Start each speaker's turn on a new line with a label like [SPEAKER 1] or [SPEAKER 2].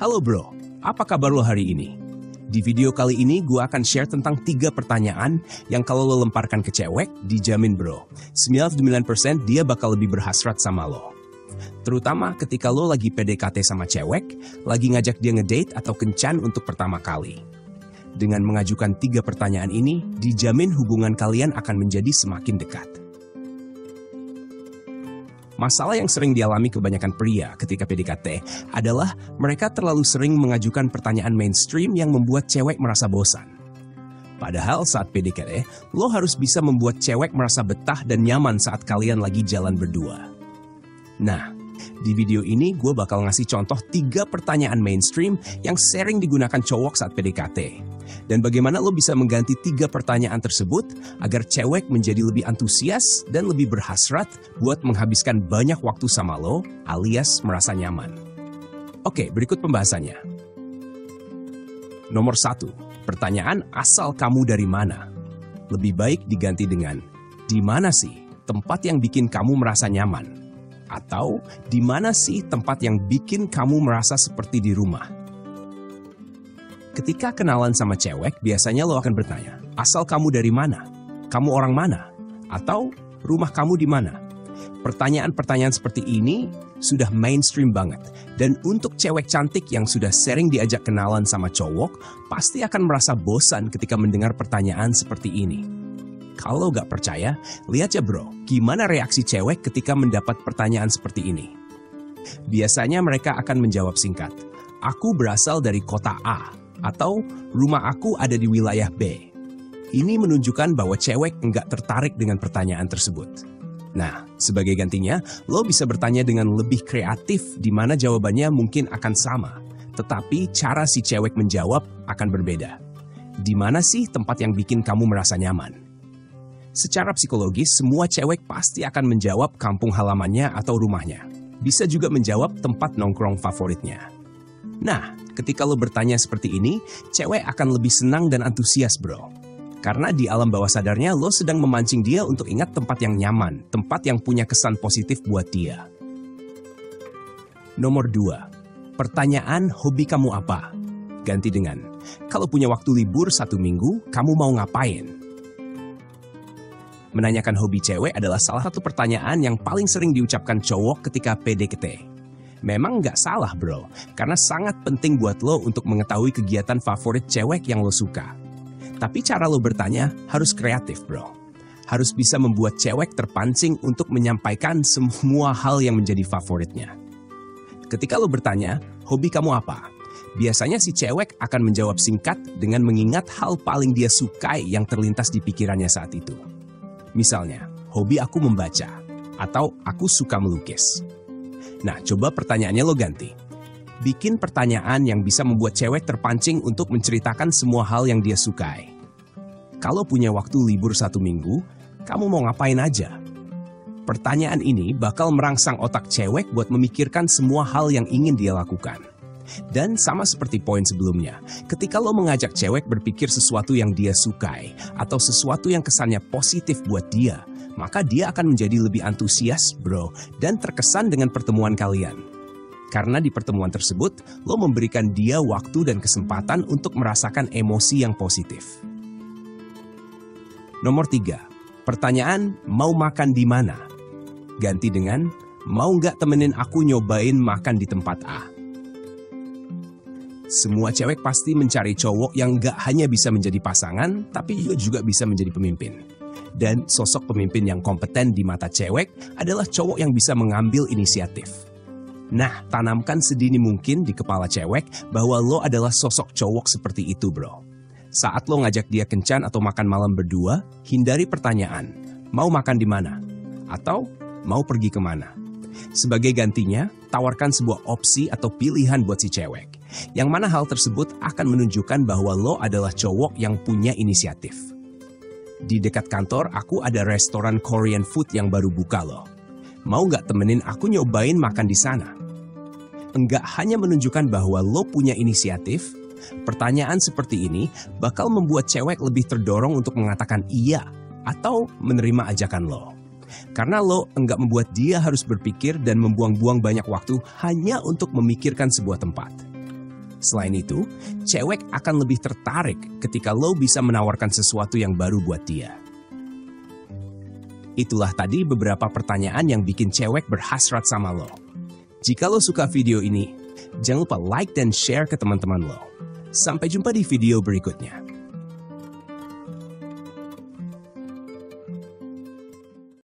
[SPEAKER 1] Halo bro, apa kabar lo hari ini? Di video kali ini gue akan share tentang 3 pertanyaan yang kalau lo lemparkan ke cewek, dijamin bro, 99% dia bakal lebih berhasrat sama lo. Terutama ketika lo lagi PDKT sama cewek, lagi ngajak dia ngedate atau kencan untuk pertama kali. Dengan mengajukan 3 pertanyaan ini, dijamin hubungan kalian akan menjadi semakin dekat. Masalah yang sering dialami kebanyakan pria ketika PDKT adalah mereka terlalu sering mengajukan pertanyaan mainstream yang membuat cewek merasa bosan. Padahal saat PDKT, lo harus bisa membuat cewek merasa betah dan nyaman saat kalian lagi jalan berdua. Nah, di video ini gue bakal ngasih contoh 3 pertanyaan mainstream yang sering digunakan cowok saat PDKT. Dan bagaimana lo bisa mengganti 3 pertanyaan tersebut agar cewek menjadi lebih antusias dan lebih berhasrat buat menghabiskan banyak waktu sama lo alias merasa nyaman. Oke, berikut pembahasannya. Nomor 1, pertanyaan asal kamu dari mana? Lebih baik diganti dengan, di mana sih tempat yang bikin kamu merasa nyaman? Atau, di mana sih tempat yang bikin kamu merasa seperti di rumah? Ketika kenalan sama cewek, biasanya lo akan bertanya, asal kamu dari mana? Kamu orang mana? Atau rumah kamu di mana? Pertanyaan-pertanyaan seperti ini sudah mainstream banget. Dan untuk cewek cantik yang sudah sering diajak kenalan sama cowok, pasti akan merasa bosan ketika mendengar pertanyaan seperti ini. Kalau gak percaya, lihat ya bro, gimana reaksi cewek ketika mendapat pertanyaan seperti ini. Biasanya mereka akan menjawab singkat, aku berasal dari kota A. Atau rumah aku ada di wilayah B. Ini menunjukkan bahwa cewek enggak tertarik dengan pertanyaan tersebut. Nah, sebagai gantinya, lo bisa bertanya dengan lebih kreatif di mana jawabannya mungkin akan sama. Tetapi cara si cewek menjawab akan berbeda. Di mana sih tempat yang bikin kamu merasa nyaman? Secara psikologis, semua cewek pasti akan menjawab kampung halamannya atau rumahnya. Bisa juga menjawab tempat nongkrong favoritnya. Nah, ketika lo bertanya seperti ini, cewek akan lebih senang dan antusias bro. Karena di alam bawah sadarnya lo sedang memancing dia untuk ingat tempat yang nyaman, tempat yang punya kesan positif buat dia. Nomor 2, pertanyaan hobi kamu apa? Ganti dengan, kalau punya waktu libur 1 minggu, kamu mau ngapain? Menanyakan hobi cewek adalah salah satu pertanyaan yang paling sering diucapkan cowok ketika PDKT. Memang nggak salah bro, karena sangat penting buat lo untuk mengetahui kegiatan favorit cewek yang lo suka. Tapi cara lo bertanya harus kreatif bro. Harus bisa membuat cewek terpancing untuk menyampaikan semua hal yang menjadi favoritnya. Ketika lo bertanya, hobi kamu apa? Biasanya si cewek akan menjawab singkat dengan mengingat hal paling dia sukai yang terlintas di pikirannya saat itu. Misalnya, hobi aku membaca, atau aku suka melukis. Nah, coba pertanyaannya lo ganti. Bikin pertanyaan yang bisa membuat cewek terpancing untuk menceritakan semua hal yang dia sukai. Kalau punya waktu libur 1 minggu, kamu mau ngapain aja? Pertanyaan ini bakal merangsang otak cewek buat memikirkan semua hal yang ingin dia lakukan. Dan sama seperti poin sebelumnya, ketika lo mengajak cewek berpikir sesuatu yang dia sukai atau sesuatu yang kesannya positif buat dia, maka dia akan menjadi lebih antusias bro dan terkesan dengan pertemuan kalian. Karena di pertemuan tersebut, lo memberikan dia waktu dan kesempatan untuk merasakan emosi yang positif. Nomor 3, pertanyaan mau makan di mana? Ganti dengan, mau nggak temenin aku nyobain makan di tempat A? Semua cewek pasti mencari cowok yang nggak hanya bisa menjadi pasangan, tapi juga bisa menjadi pemimpin. Dan sosok pemimpin yang kompeten di mata cewek adalah cowok yang bisa mengambil inisiatif. Nah, tanamkan sedini mungkin di kepala cewek bahwa lo adalah sosok cowok seperti itu bro. Saat lo ngajak dia kencan atau makan malam berdua, hindari pertanyaan, mau makan di mana? Atau mau pergi kemana? Sebagai gantinya, tawarkan sebuah opsi atau pilihan buat si cewek. Yang mana hal tersebut akan menunjukkan bahwa lo adalah cowok yang punya inisiatif. Di dekat kantor, aku ada restoran Korean food yang baru buka loh. Mau nggak temenin aku nyobain makan di sana? Enggak hanya menunjukkan bahwa lo punya inisiatif, pertanyaan seperti ini bakal membuat cewek lebih terdorong untuk mengatakan iya atau menerima ajakan lo. Karena lo enggak membuat dia harus berpikir dan membuang-buang banyak waktu hanya untuk memikirkan sebuah tempat. Selain itu, cewek akan lebih tertarik ketika lo bisa menawarkan sesuatu yang baru buat dia. Itulah tadi beberapa pertanyaan yang bikin cewek berhasrat sama lo. Jika lo suka video ini, jangan lupa like dan share ke teman-teman lo. Sampai jumpa di video berikutnya.